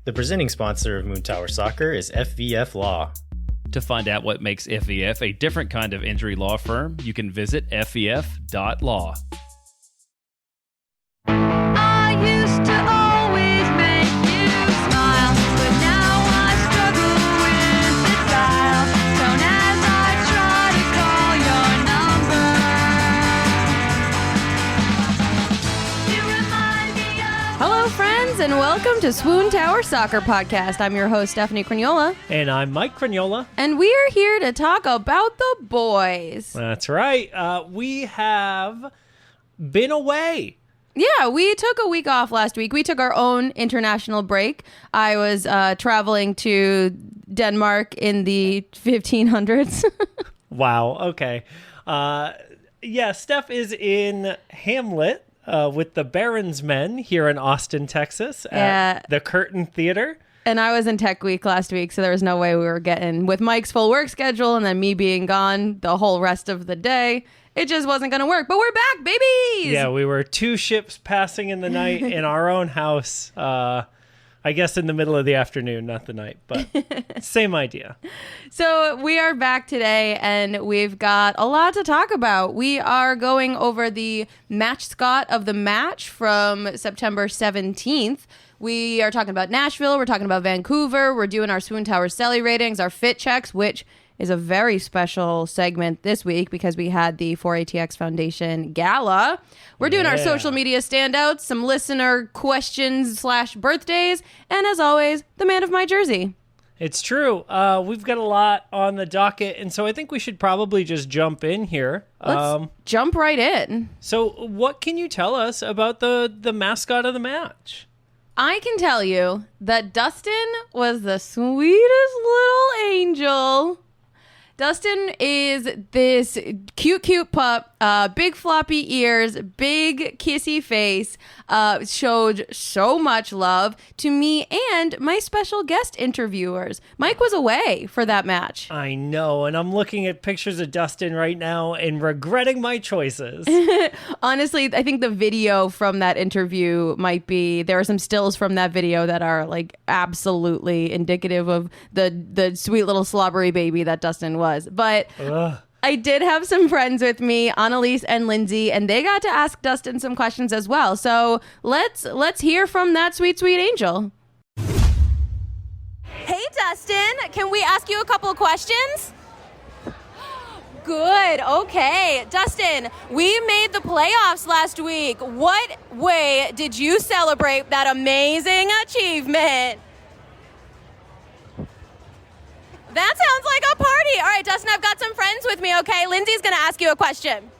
The presenting sponsor of Moontower Soccer is FVF Law. To find out what makes FVF a different kind of injury law firm, you can visit fvf.law. I used to always make you smile, but now I struggle with the dial. Don't as I try to call your number. You remind me of... Hello, friends, and welcome to Swoontower Soccer Podcast. I'm your host, Stephanie Cragnola. And I'm Mike Cragnola. And we are here to talk about the boys. That's right. We have been away. Yeah, we took a week off last week. We took our own international break. I was traveling to Denmark in the 1500s. Wow. Okay. Yeah, Steph is in Hamlet with the Barron's Men here in Austin, Texas at the Curtain Theater. And I was in Tech Week last week, so there was no way we were getting, with Mike's full work schedule and then me being gone the whole rest of the day, it just wasn't going to work. But we're back, babies! Yeah, we were two ships passing in the night in our own house. I guess in the middle of the afternoon, not the night, but same idea. So we are back today, and we've got a lot to talk about. We are going over the Matchscot of the match from September 17th. We are talking about Nashville. We're talking about Vancouver. We're doing our Swoontower Celly ratings, our fit checks, which is a very special segment this week because we had the 4ATX Foundation Gala. We're doing our social media standouts, some listener questions / birthdays, and as always, the man of my jersey. It's true. We've got a lot on the docket, and so I think we should probably just jump in here. Let's jump right in. So what can you tell us about the mascot of the match? I can tell you that Dustin was the sweetest little angel. Dustin is this cute pup, big floppy ears, big kissy face, showed so much love to me and my special guest interviewers. Mike was away for that match. I know, and I'm looking at pictures of Dustin right now and regretting my choices. Honestly, I think the video from that interview there are some stills from that video that are like absolutely indicative of the sweet little slobbery baby that Dustin was. But I did have some friends with me, Annalise and Lindsay, and they got to ask Dustin some questions as well. So let's hear from that sweet angel. Hey, Dustin, can we ask you a couple of questions? Good. Okay. Dustin, we made the playoffs last week. What way did you celebrate that amazing achievement? That sounds like a party. All right, Dustin, I've got some friends with me, okay? Lindsay's going to ask you a question.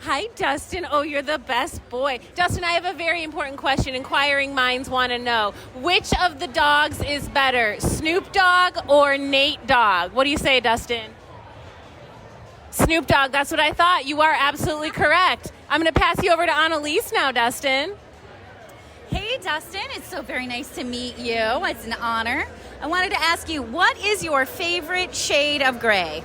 Hi, Dustin. Oh, you're the best boy. Dustin, I have a very important question. Inquiring minds want to know. Which of the dogs is better, Snoop Dogg or Nate Dogg? What do you say, Dustin? Snoop Dogg, that's what I thought. You are absolutely correct. I'm going to pass you over to Annalise now, Dustin. Hey, Dustin. It's so very nice to meet you. It's an honor. I wanted to ask you, what is your favorite shade of gray?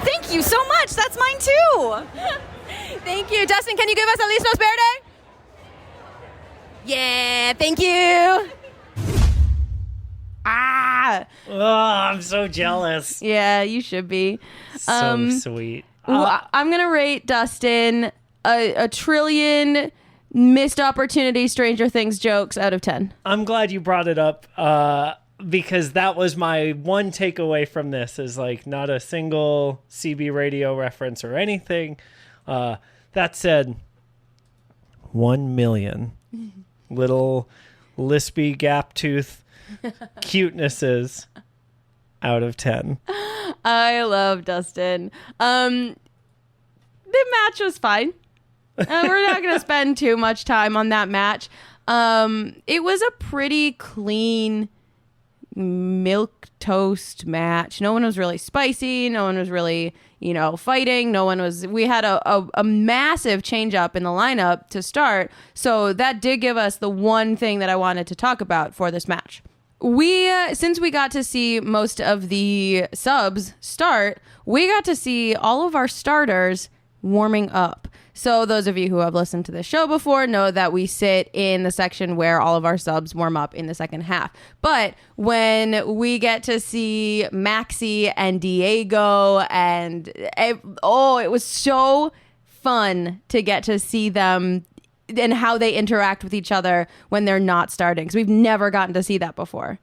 Thank you so much. That's mine too. Thank you. Dustin, can you give us Alice Nos Verde? Yeah, thank you. Oh, I'm so jealous. Yeah, you should be. So sweet. I'm going to rate Dustin a trillion missed opportunity Stranger Things jokes out of 10. I'm glad you brought it up because that was my one takeaway from this is like not a single CB radio reference or anything. That said, 1 million little lispy gap tooth cutenesses out of 10. I love Dustin. The match was fine. We're not going to spend too much time on that match. It was a pretty clean milk toast match. No one was really spicy. No one was really, fighting. We had a massive change up in the lineup to start. So that did give us the one thing that I wanted to talk about for this match. Since we got to see most of the subs start, we got to see all of our starters warming up. So those of you who have listened to the show before know that we sit in the section where all of our subs warm up in the second half. But when we get to see Maxi and Diego and it was so fun to get to see them and how they interact with each other when they're not starting, because we've never gotten to see that before.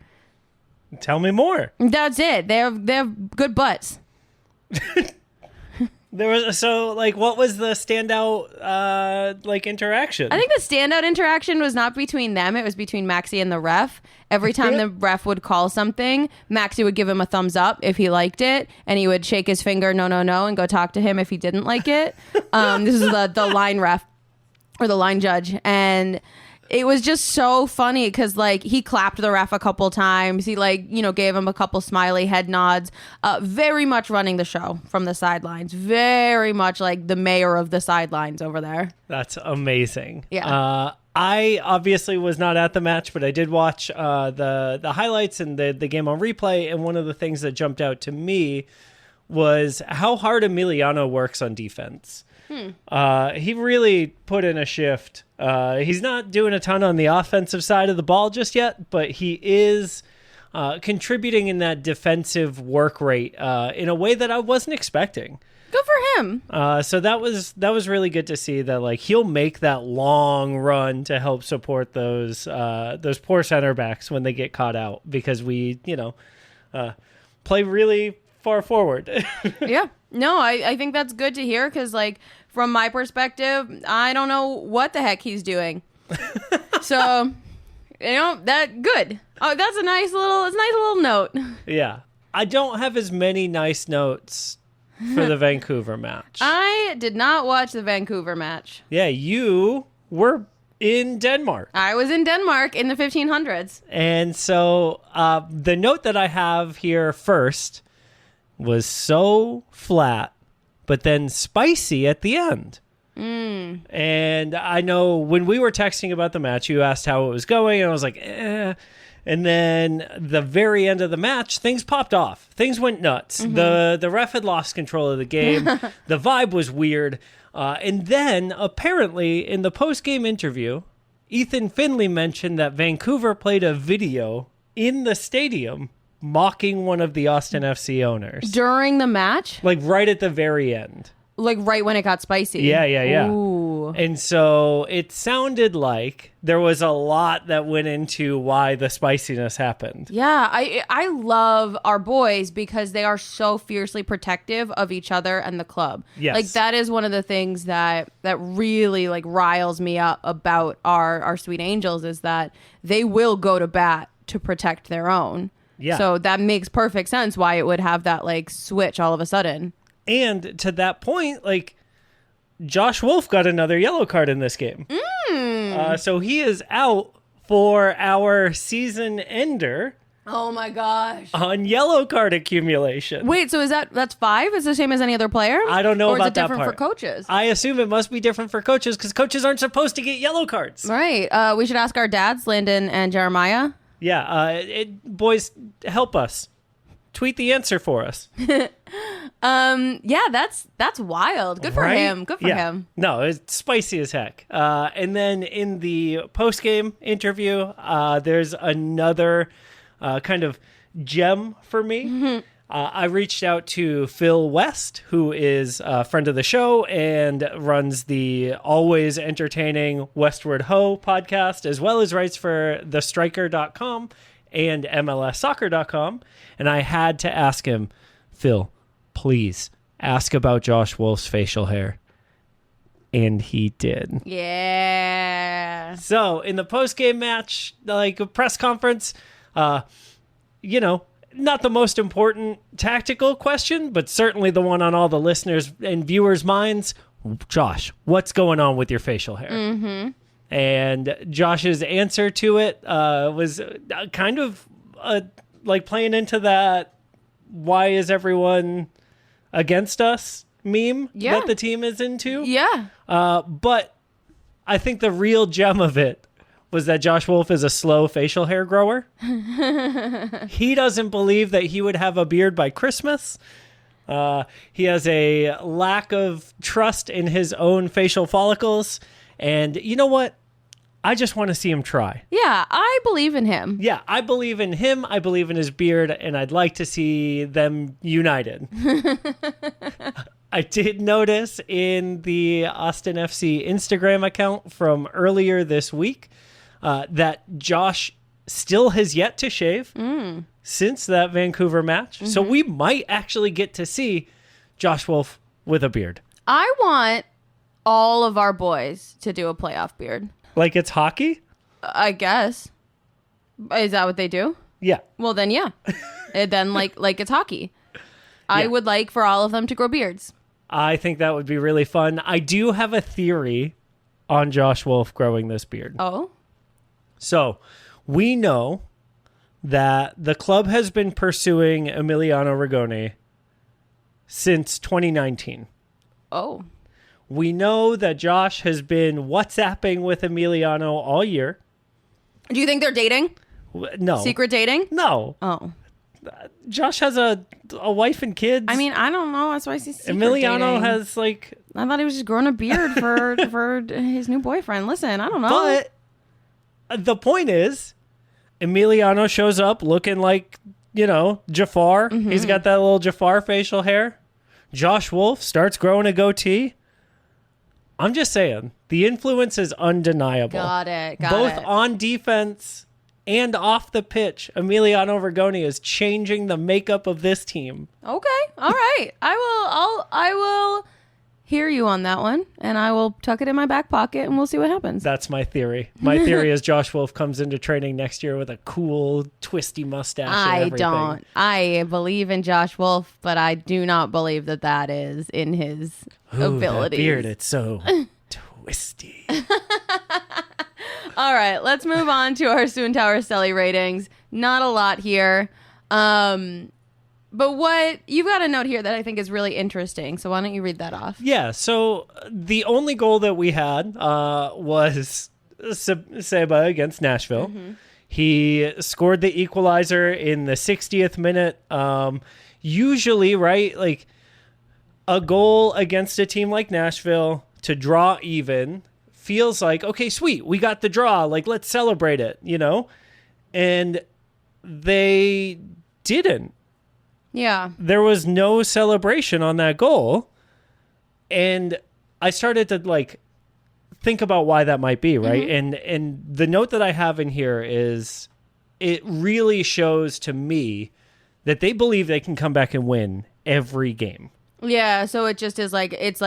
Tell me more. That's it. They have good butts. What was the standout interaction? I think the standout interaction was not between them. It was between Maxi and the ref. Every time the ref would call something, Maxi would give him a thumbs up if he liked it, and he would shake his finger, no, and go talk to him if he didn't like it. This is the line ref or the line judge, and it was just so funny because he clapped the ref a couple times. He gave him a couple smiley head nods. Very much running the show from the sidelines. Very much like the mayor of the sidelines over there. That's amazing. Yeah. I obviously was not at the match, but I did watch the highlights and the game on replay. And one of the things that jumped out to me was how hard Emiliano works on defense. He really put in a shift. He's not doing a ton on the offensive side of the ball just yet, but he is contributing in that defensive work rate in a way that I wasn't expecting. Good for him. So that was really good to see that he'll make that long run to help support those poor center backs when they get caught out, because we play really far forward. Yeah. No, I think that's good to hear because, from my perspective, I don't know what the heck he's doing. So, that good. Oh, that's a nice little note. Yeah. I don't have as many nice notes for the Vancouver match. I did not watch the Vancouver match. Yeah, you were in Denmark. I was in Denmark in the 1500s. And so the note that I have here first was so flat, but then spicy at the end. And I know when we were texting about the match, you asked how it was going, and I was like, eh. And then the very end of the match, things popped off. Things went nuts. The ref had lost control of the game. The vibe was weird. And then, apparently, in the post-game interview, Ethan Finley mentioned that Vancouver played a video in the stadium mocking one of the Austin FC owners. During the match? Right at the very end. Right when it got spicy? Yeah. Ooh. And so it sounded like there was a lot that went into why the spiciness happened. Yeah, I love our boys because they are so fiercely protective of each other and the club. Yes. That is one of the things that really riles me up about our Sweet Angels is that they will go to bat to protect their own. Yeah. So that makes perfect sense why it would have that switch all of a sudden. And to that point, Josh Wolf got another yellow card in this game. So he is out for our season ender. Oh my gosh. On yellow card accumulation. Wait, so that's 5? Is the same as any other player? I don't know or about is it that different part. for coaches? I assume it must be different for coaches because coaches aren't supposed to get yellow cards. Right. We should ask our dads, Landon and Jeremiah. Yeah. Boys, help us. Tweet the answer for us. Yeah, that's wild. Good for him. Good for him. No, it's spicy as heck. And then in the post-game interview, there's another kind of gem for me. I reached out to Phil West, who is a friend of the show and runs the always entertaining Westward Ho podcast, as well as writes for thestriker.com and MLSsoccer.com. And I had to ask him, Phil, please ask about Josh Wolf's facial hair. And he did. Yeah. So in the post-game match, a press conference, not the most important tactical question, but certainly the one on all the listeners and viewers' minds. Josh, what's going on with your facial hair? And Josh's answer to it was kind of playing into that why is everyone against us meme that the team is into. Yeah. But I think the real gem of it was that Josh Wolf is a slow facial hair grower. He doesn't believe that he would have a beard by Christmas. He has a lack of trust in his own facial follicles. And you know what? I just want to see him try. Yeah, I believe in him. Yeah, I believe in him. I believe in his beard, and I'd like to see them united. I did notice in the Austin FC Instagram account from earlier this week that Josh still has yet to shave since that Vancouver match. So we might actually get to see Josh Wolf with a beard. I want all of our boys to do a playoff beard. Like it's hockey? I guess. Is that what they do? Yeah. Well, then, yeah. And then, like it's hockey. I would like for all of them to grow beards. I think that would be really fun. I do have a theory on Josh Wolf growing this beard. Oh? So, we know that the club has been pursuing Emiliano Rigoni since 2019. Oh. We know that Josh has been WhatsApping with Emiliano all year. Do you think they're dating? No. Secret dating? No. Oh. Josh has a wife and kids. I mean, I don't know. That's why I see secret Emiliano dating. has like... I thought he was just growing a beard for his new boyfriend. Listen, I don't know. But the point is, Emiliano shows up looking like, Jafar. He's got that little Jafar facial hair. Josh Wolf starts growing a goatee. I'm just saying, the influence is undeniable. Got it. Both on defense and off the pitch, Emiliano Rigoni is changing the makeup of this team. Okay. All right. I will hear you on that one, and I will tuck it in my back pocket, and we'll see what happens. That's my theory. My theory is Josh Wolf comes into training next year with a cool, twisty mustache and I everything. don't. I believe in Josh Wolf, but I do not believe that is in his abilities. That beard, it's so twisty. All right, let's move on to our Swoontower Celly ratings. Not a lot here. But what you've got a note here that I think is really interesting. So why don't you read that off? Yeah. So the only goal that we had was Seba against Nashville. He scored the equalizer in the 60th minute. Usually, right, like a goal against a team like Nashville to draw even feels like, okay, sweet, we got the draw. Like, let's celebrate it, And they didn't. Yeah. There was no celebration on that goal. And I started to think about why that might be, right? And the note that I have in here is it really shows to me that they believe they can come back and win every game. Yeah, so it just is it's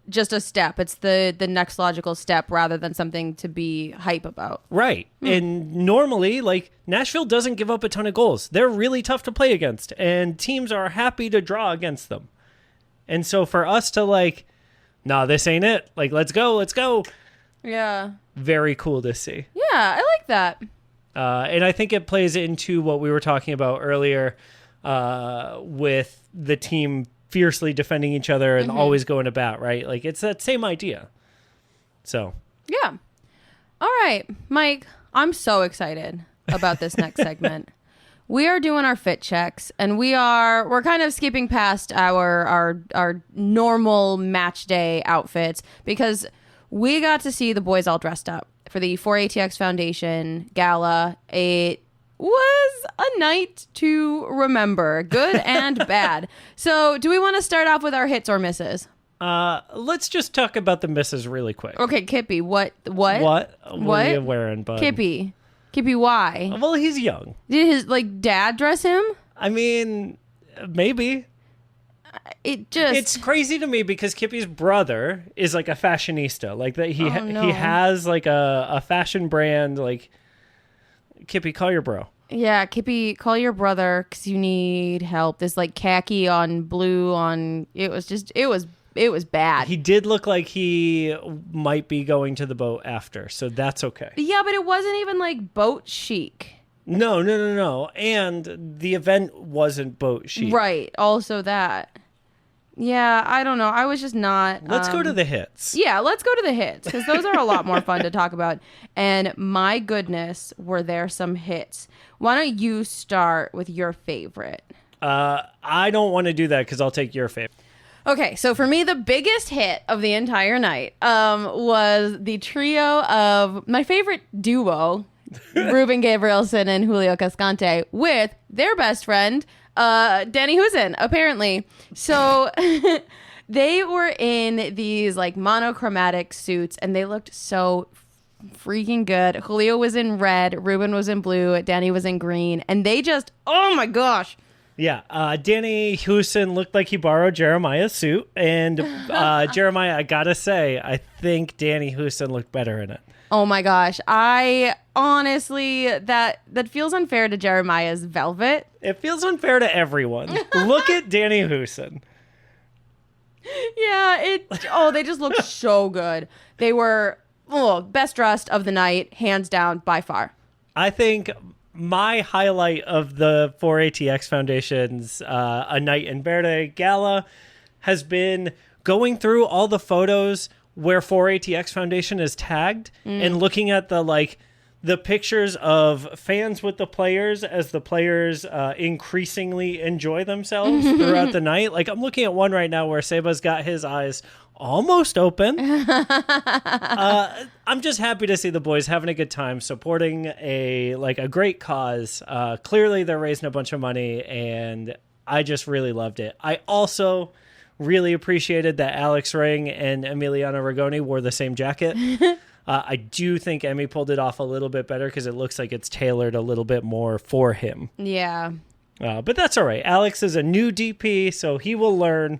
just a step. It's the next logical step rather than something to be hype about. Right. And normally, Nashville doesn't give up a ton of goals. They're really tough to play against, and teams are happy to draw against them. And so for us to nah, this ain't it. Let's go. Yeah. Very cool to see. Yeah, I like that. And I think it plays into what we were talking about earlier with the team fiercely defending each other and always going to bat, right? It's that same idea. So. Yeah. All right, Mike, I'm so excited about this next segment. We are doing our fit checks, and we're kind of skipping past our normal match day outfits because we got to see the boys all dressed up for the 4ATX Foundation Gala. It was a night to remember, good and bad. So do we want to start off with our hits or misses? Let's just talk about the misses really quick. Okay, Kippy, what are you wearing, bud? Kippy, why? Well, he's young. Did his dad dress him? I mean, maybe. It's crazy to me because Kippy's brother is a fashionista. He has a fashion brand. Kippy, call your bro. Yeah, Kippy, call your brother because you need help. This khaki on blue on it was bad. He did look like he might be going to the boat after, so that's okay. Yeah, but it wasn't even boat chic. No. And the event wasn't boat chic. Right. Also that. Yeah, I don't know. I was just not. Let's go to the hits. Yeah, let's go to the hits because those are a lot more fun to talk about. And my goodness, were there some hits. Why don't you start with your favorite? I don't want to do that because I'll take your favorite. Okay, so for me, the biggest hit of the entire night was the trio of my favorite duo, Ruben Gabrielson and Julio Cascante, with their best friend, Danny Husin, apparently. So they were in these like monochromatic suits, and they looked so freaking good. Julio was in red, Ruben was in blue, Danny was in green, and they just, oh my gosh. Yeah, Danny Husin looked like he borrowed Jeremiah's suit, and Jeremiah, I gotta say, I think Danny Husin looked better in it. Oh my gosh, I honestly, that feels unfair to Jeremiah's velvet. It feels unfair to everyone. Look at Danny Husin. Yeah, they just looked so good. They were best dressed of the night, hands down, by far. I think my highlight of the 4ATX Foundation's A Night in Verde Gala has been going through all the photos where 4ATX Foundation is tagged and looking at the pictures of fans with the players as the players increasingly enjoy themselves throughout the night. Like, I'm looking at one right now where Seba's got his eyes almost open. I'm just happy to see the boys having a good time, supporting a great cause. Clearly, they're raising a bunch of money, and I just really loved it. I also really appreciated that Alex Ring and Emiliano Rigoni wore the same jacket. I do think Emmy pulled it off a little bit better because it looks like it's tailored a little bit more for him. Yeah. But that's all right. Alex is a new DP, so he will learn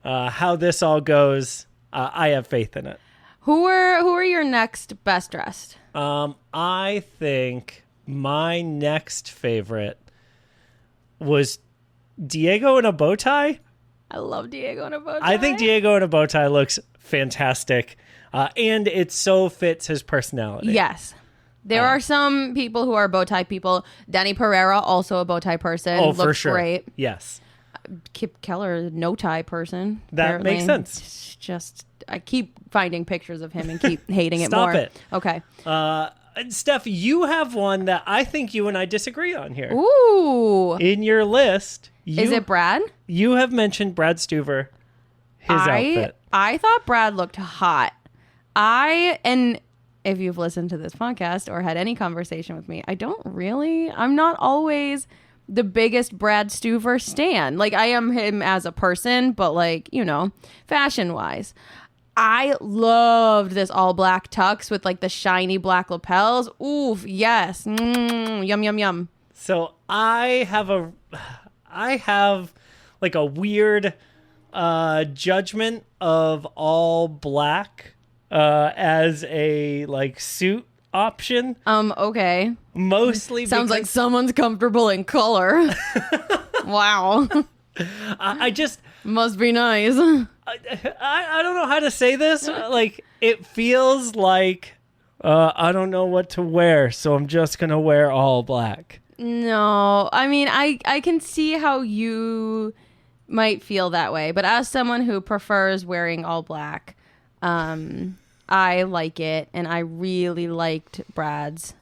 how this all goes. I have faith in it. Who are your next best dressed? I think my next favorite was Diego in a bow tie. I love Diego in a bow tie. I think Diego in a bow tie looks fantastic, and it so fits his personality. Yes. There are some people who are bow tie people. Danny Pereira, also a bow tie person. Oh, for looks sure. Great. Yes. Kip Keller, no tie person. That makes sense. It's just, I keep finding pictures of him and keep hating it Stop more. it. Okay. Steph, you have one that I think you and I disagree on here. Ooh. In your list, Is it Brad? You have mentioned Brad Stuver, his outfit. I thought Brad looked hot. And if you've listened to this podcast or had any conversation with me, I'm not always the biggest Brad Stuver stan. Like, I am him as a person, but fashion wise. I loved this all black tux with the shiny black lapels. Oof, yes. Yum, yum, yum. So I have a weird judgment of all black as a suit option. Okay. Mostly Sounds like someone's comfortable in color. Wow. I just must be nice. I don't know how to say this. It feels like I don't know what to wear, so I'm just gonna wear all black. No, I mean, I can see how you might feel that way, but as someone who prefers wearing all black, I like it, and I really liked Brad's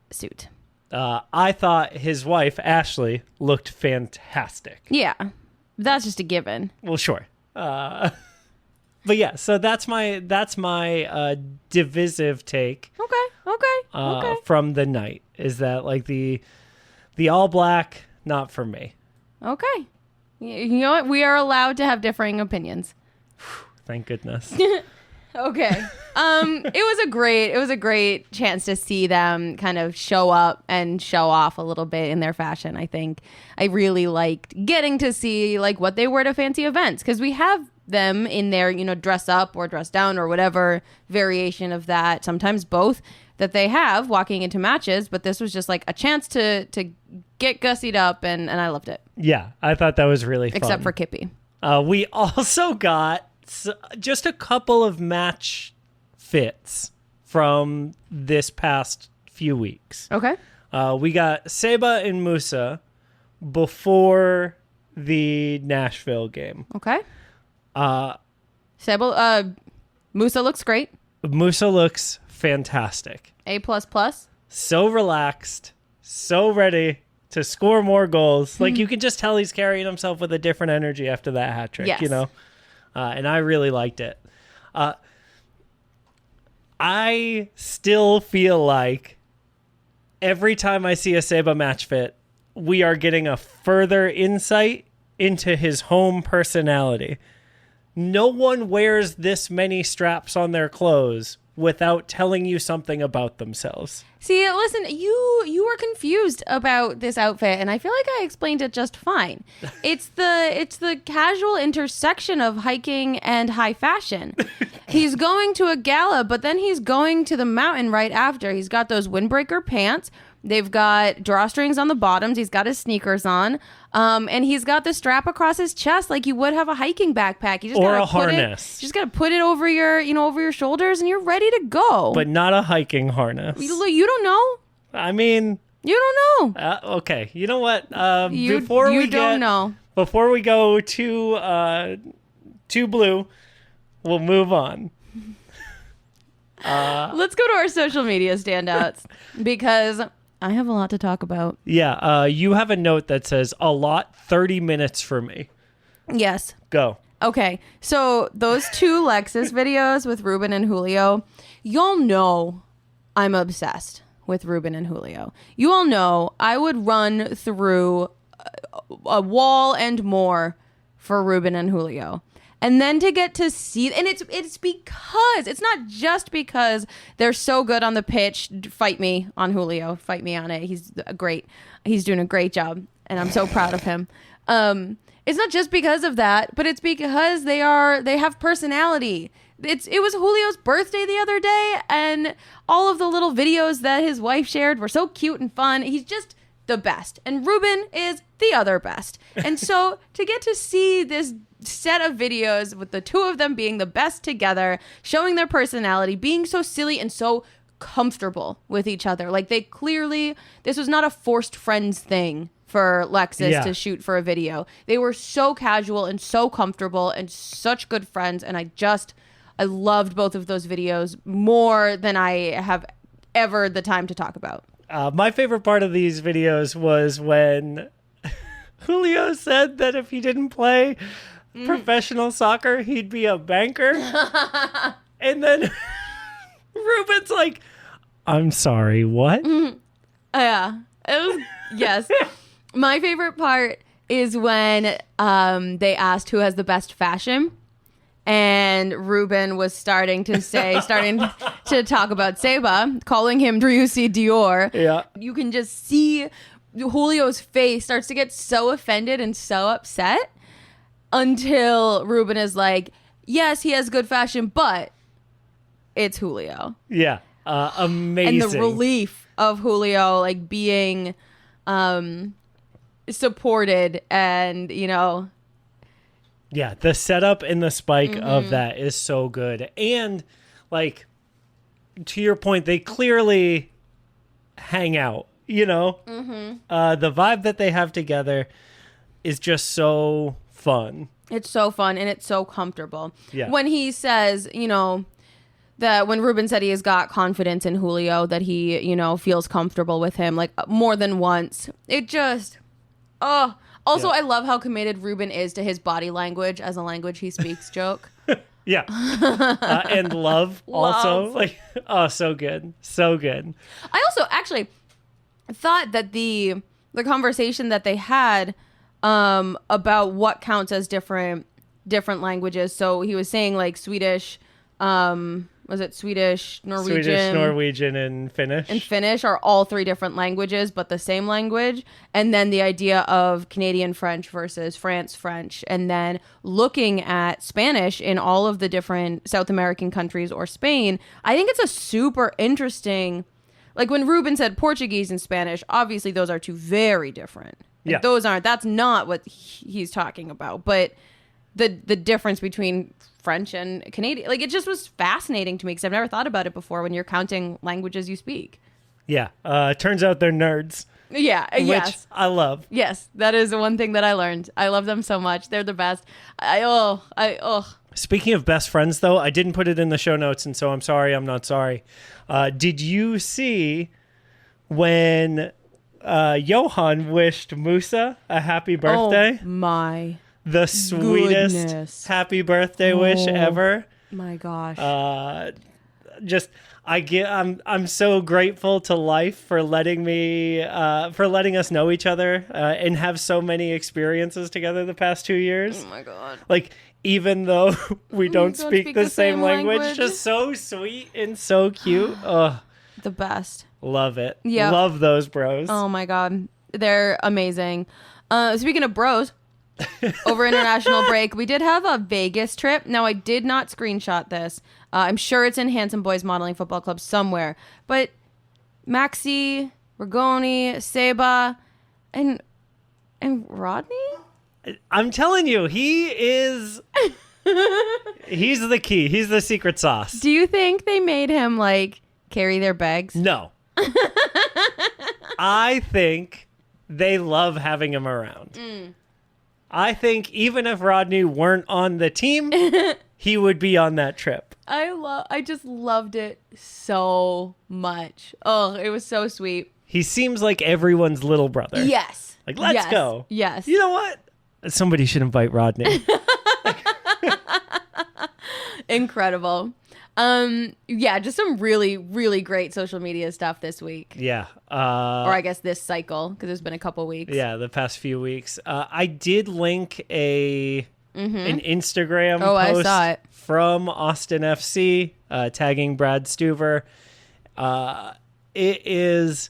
suit. I thought his wife, Ashley, looked fantastic. Yeah, that's just a given. Well, sure. But yeah, so that's my divisive take. Okay. From the night is that the all black, not for me. Okay. You know what? We are allowed to have differing opinions. Thank goodness. Okay. It was a great chance to see them kind of show up and show off a little bit in their fashion. I think I really liked getting to see what they wear to fancy events, because we have them in their, dress up or dress down or whatever variation of that, sometimes both, that they have walking into matches, but this was just a chance to get gussied up, and I loved it. Yeah, I thought that was really fun. Except for Kippy. We also got just a couple of match fits from this past few weeks. Okay. We got Seba and Musa before the Nashville game. Okay. Musa looks great. Musa looks fantastic. A++. So relaxed, so ready to score more goals. Like, you can just tell he's carrying himself with a different energy after that hat trick, Yes. you know? And I really liked it. I still feel like every time I see a Seba match fit, we are getting a further insight into his home personality. No one wears this many straps on their clothes without telling you something about themselves. See, listen, you were confused about this outfit, and I feel like I explained it just fine. It's the casual intersection of hiking and high fashion. He's going to a gala, but then he's going to the mountain right after. He's got those windbreaker pants. They've got drawstrings on the bottoms. He's got his sneakers on. And he's got the strap across his chest like you would have a hiking backpack. You just Or gotta a put harness. You just got to put it over your, over your shoulders, and you're ready to go. But not a hiking harness. You don't know. I mean, You don't know. okay. You know what? You Before we go to blue, we'll move on. Let's go to our social media standouts because I have a lot to talk about. Yeah, you have a note that says a lot 30 minutes for me. Yes. Go. Okay. So those two Lexus videos with Ruben and Julio, y'all know I'm obsessed with Ruben and Julio. You all know I would run through a wall and more for Ruben and Julio. And then to get to see, and it's because, it's not just because they're so good on the pitch. Fight me on Julio. Fight me on it. He's great. He's doing a great job, and I'm so proud of him. It's not just because of that, but it's because they have personality. It was Julio's birthday the other day, and all of the little videos that his wife shared were so cute and fun. He's just the best, and Ruben is the other best. And so to get to see this set of videos with the two of them being the best together, showing their personality, being so silly and so comfortable with each other, like they clearly, this was not a forced friends thing for Lexus to shoot for a video. They were so casual and so comfortable and such good friends, and I loved both of those videos more than I have ever the time to talk about. My favorite part of these videos was when Julio said that if he didn't play professional soccer, he'd be a banker. And then Ruben's like, I'm sorry, what? Yeah, it was, yes. My favorite part is when they asked who has the best fashion. And Ruben was starting to talk about Seba, calling him Driussi Dior. Yeah. You can just see Julio's face starts to get so offended and so upset until Ruben is like, yes, he has good fashion, but it's Julio. Yeah. Amazing. And the relief of Julio, like, being supported and, Yeah, the setup and the spike of that is so good. And, like, to your point, they clearly hang out, The vibe that they have together is just so fun. It's so fun and it's so comfortable. Yeah. When he says, that when Ruben said he has got confidence in Julio, that he, feels comfortable with him, like, more than once. It just, Also, I love how committed Ruben is to his body language as a language he speaks joke. Yeah. And love also. Like, so good. So good. I also actually thought that the conversation that they had about what counts as different languages. So he was saying like Swedish, was it Swedish, Norwegian? Swedish, Norwegian, and Finnish. And Finnish are all three different languages, but the same language. And then the idea of Canadian French versus France French. And then looking at Spanish in all of the different South American countries or Spain, I think it's a super interesting, like when Ruben said Portuguese and Spanish, obviously those are two very different. Like, that's not what he's talking about. But the difference between French and Canadian, like, it just was fascinating to me because I've never thought about it before when you're counting languages you speak. Yeah. Turns out they're nerds. Yeah. Which I love. Yes. That is the one thing that I learned. I love them so much. They're the best. Speaking of best friends, though, I didn't put it in the show notes, and so I'm sorry. I'm not sorry. Did you see when Johan wished Musa a happy birthday. Oh my The sweetest goodness. happy birthday wish ever. My gosh. I'm so grateful to life for letting us know each other and have so many experiences together the past 2 years. Oh my god. Like, even though we don't speak the same language, language. just so sweet and so cute. Oh, The best. love it. Yeah. Love those bros. Oh my god. They're amazing. Speaking of bros, over international break, we did have a Vegas trip. Now, I did not screenshot this. I'm sure it's in Handsome Boys Modeling Football Club somewhere. But Maxi, Rigoni, Seba, and Rodney? I'm telling you, he's the key. He's the secret sauce. Do you think they made him, like, carry their bags? No. I think they love having him around. I think even if Rodney weren't on the team, he would be on that trip. I just loved it so much. Oh, it was so sweet. He seems like everyone's little brother. Yes. Like, let's go. Yes. You know what? Somebody should invite Rodney. Incredible. Yeah, just some really, really great social media stuff this week. Yeah. Or I guess this cycle, because there's been a couple weeks. Yeah, the past few weeks. I did link an Instagram Oh, I post saw it. from Austin FC, tagging Brad Stuver. It is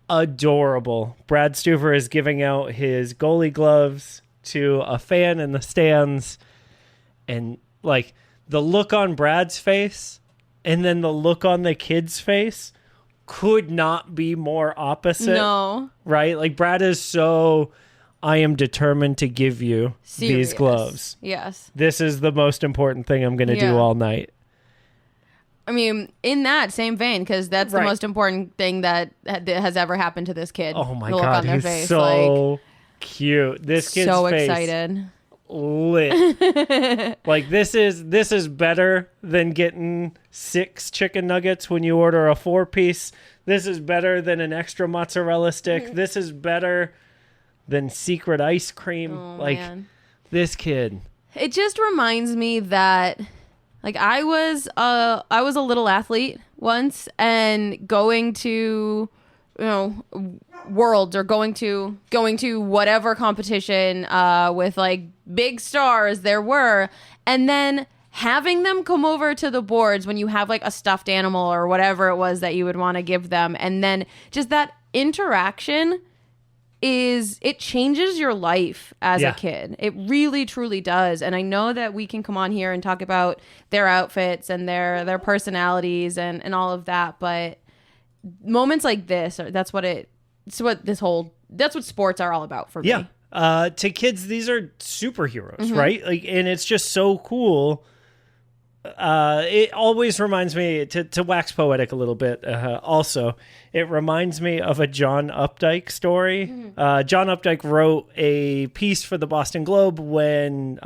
adorable. Brad Stuver is giving out his goalie gloves to a fan in the stands, and like the look on Brad's face and then the look on the kid's face could not be more opposite. No. Right? Like, Brad is so, I am determined to give you Serious. these gloves. Yes. This is the most important thing I'm going to Yeah. do all night. I mean, in that same vein, because that's the Right. most important thing that has ever happened to this kid. Oh my the look God, on their he's face. so cute. This kid's so face excited. lit. Like, this is better than getting 6 chicken nuggets when you order a 4-piece. This is better than an extra mozzarella stick. This is better than secret ice cream. Oh, like, man. this kid. It just reminds me that, like, I was a little athlete once, and going to, worlds, or going to whatever competition with like big stars there were, and then having them come over to the boards when you have like a stuffed animal or whatever it was that you would want to give them, and then just that interaction it changes your life as Yeah. a kid. It really truly does. And I know that we can come on here and talk about their outfits and their personalities and all of that, but moments like this, that's what sports are all about for me. Yeah. To kids, these are superheroes, Mm-hmm. right? Like, and it's just so cool. It always reminds me, to wax poetic a little bit, also, it reminds me of a John Updike story. John Updike wrote a piece for the Boston Globe when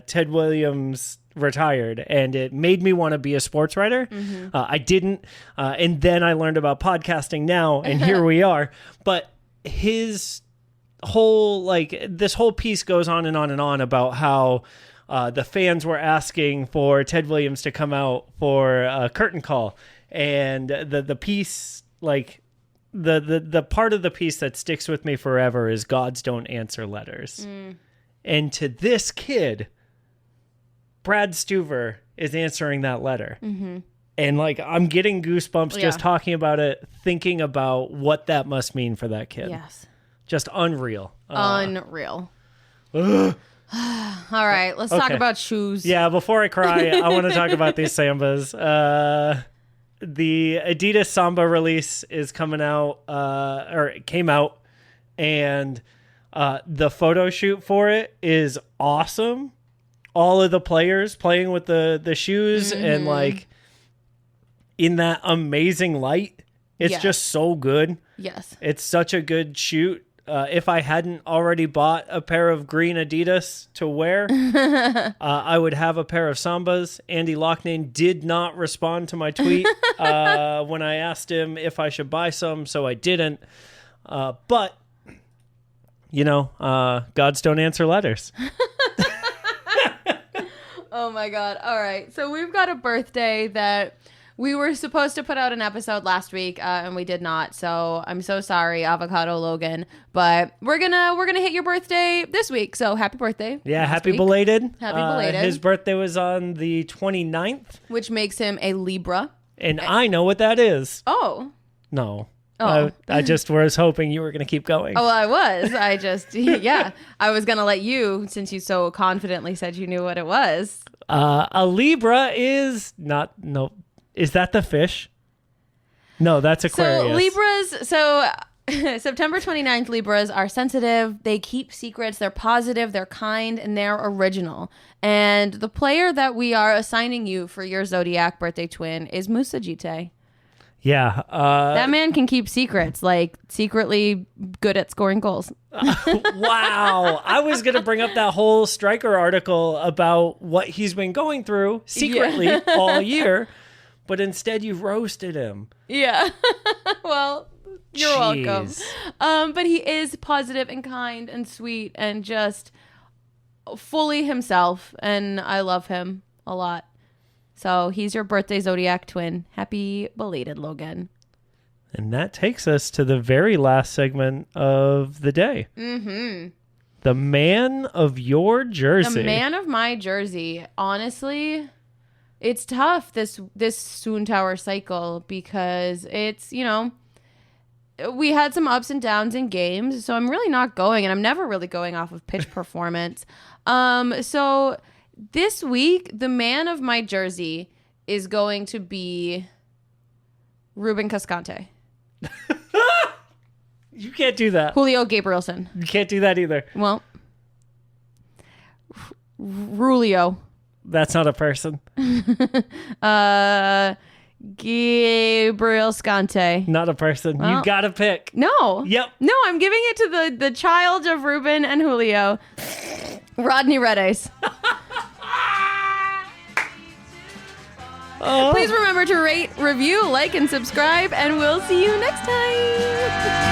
Ted Williams retired, and it made me want to be a sports writer. I didn't, and then I learned about podcasting now, and here we are. But his whole, this whole piece goes on and on and on about how the fans were asking for Ted Williams to come out for a curtain call, and the piece, the part of the piece that sticks with me forever is gods don't answer letters. And to this kid, Brad Stuver is answering that letter. And I'm getting goosebumps just talking about it, thinking about what that must mean for that kid. Yes. Just unreal. Unreal. All right, let's talk Okay. about shoes. Yeah, before I cry, I want to talk about these Sambas. The Adidas Samba release is coming out, or it came out, and the photo shoot for it is awesome. All of the players playing with the shoes and in that amazing light. It's Yes. just so good. Yes. It's such a good shoot. If I hadn't already bought a pair of green Adidas to wear, I would have a pair of Sambas. Andy Loughnane did not respond to my tweet when I asked him if I should buy some, so I didn't. But, gods don't answer letters. Oh my God. All right. So we've got a birthday that we were supposed to put out an episode last week, and we did not. So I'm so sorry, Avocado Logan. But we're gonna hit your birthday this week. So happy birthday. Yeah, last happy week. belated. Happy belated. His birthday was on the 29th. Which makes him a Libra. And I know what that is. Oh. No. Oh. I just was hoping you were going to keep going. Oh, well, I was. I just, yeah. I was going to let you, since you so confidently said you knew what it was. A Libra is not, no. Is that the fish? No, that's Aquarius. So Libras, September 29th, Libras are sensitive. They keep secrets. They're positive. They're kind. And they're original. And the player that we are assigning you for your Zodiac birthday twin is Musajite. Yeah. That man can keep secrets, like secretly good at scoring goals. Wow. I was going to bring up that whole striker article about what he's been going through secretly all year, but instead you roasted him. Yeah. Well, you're welcome. Jeez. But he is positive and kind and sweet and just fully himself. And I love him a lot. So he's your birthday Zodiac twin. Happy belated, Logan. And that takes us to the very last segment of the day. Mm-hmm. The man of your jersey. The man of my jersey. Honestly, it's tough, this Swoontower cycle, because it's, we had some ups and downs in games. So I'm really not going, and I'm never really going off of pitch performance. So this week, the man of my jersey is going to be Ruben Cascante. You can't do that. Julio Gabrielson. You can't do that either. Well, Rulio. That's not a person. Gabriel Scante. Not a person. Well, you gotta pick. No. Yep. No, I'm giving it to the child of Ruben and Julio, Rodney Redes. Oh. Please remember to rate, review, like, and subscribe, and we'll see you next time.